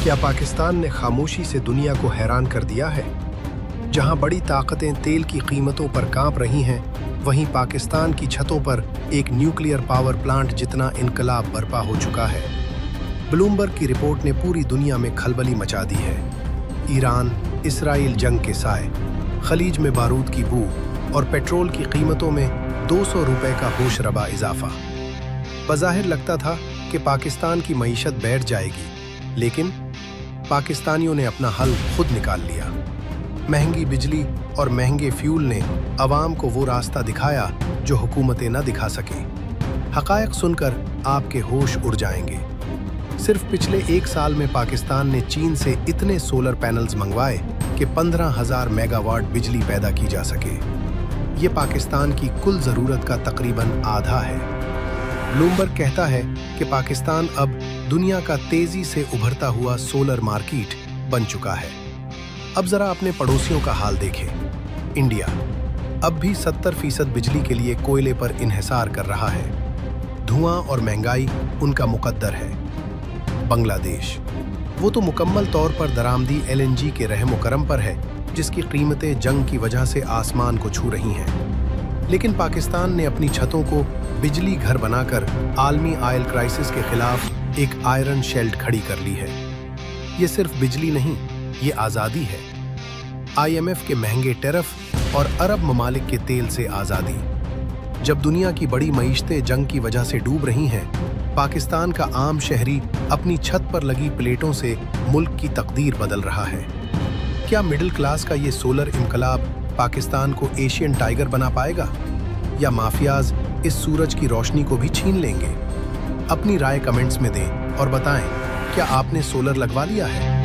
क्या पाकिस्तान ने खामोशी से दुनिया को हैरान कर दिया है? जहां बड़ी ताकतें तेल की कीमतों पर कांप रही हैं, वहीं पाकिस्तान की छतों पर एक न्यूक्लियर पावर प्लांट जितना इनकलाब बर्पा हो चुका है। ब्लूमबर्ग की रिपोर्ट ने पूरी दुनिया में खलबली मचा दी है। ईरान इसराइल जंग के साए, खलीज में बारूद की बू और पेट्रोल की कीमतों में 200 रुपए का होशरबा इजाफा। बज़ाहिर लगता था कि पाकिस्तान की मईशत बैठ जाएगी, लेकिन पाकिस्तानियों ने अपना हल खुद निकाल लिया। महंगी बिजली और महंगे फ्यूल ने अवाम को वो रास्ता दिखाया जो हुकूमतें न दिखा सकें। हक़ायक़ सुनकर आपके होश उड़ जाएंगे। सिर्फ पिछले एक साल में पाकिस्तान ने चीन से इतने सोलर पैनल्स मंगवाए कि 15,000 मेगावाट बिजली पैदा की जा सके। ये पाकिस्तान की कुल ज़रूरत का तकरीबन आधा है। ब्लूमबर्ग कहता है कि पाकिस्तान अब दुनिया का तेजी से उभरता हुआ सोलर मार्केट बन चुका है। अब जरा अपने पड़ोसियों का हाल देखें। इंडिया अब भी 70% बिजली के लिए कोयले पर इन्हिसार कर रहा है। धुआं और महंगाई उनका मुकद्दर है। बांग्लादेश वो तो मुकम्मल तौर पर दरामदी LNG के रहम करम पर है, जिसकी कीमतें जंग की वजह से आसमान को छू रही हैं। लेकिन पाकिस्तान ने अपनी छतों को बिजली घर बनाकर आलमी ऑयल क्राइसिस के खिलाफ एक आयरन शेल्ड खड़ी कर ली है। ये सिर्फ बिजली नहीं, ये आज़ादी है। IMF के महंगे टैरिफ और अरब ममालिक के तेल से आज़ादी। जब दुनिया की बड़ी मईशतें जंग की वजह से डूब रही हैं, पाकिस्तान का आम शहरी अपनी छत पर लगी प्लेटों से मुल्क की तकदीर बदल रहा है। क्या मिडिल क्लास का ये सोलर इनकलाब पाकिस्तान को एशियन टाइगर बना पाएगा, या माफियाज इस सूरज की रोशनी को भी छीन लेंगे? अपनी राय कमेंट्स में दें और बताएं, क्या आपने सोलर लगवा लिया है?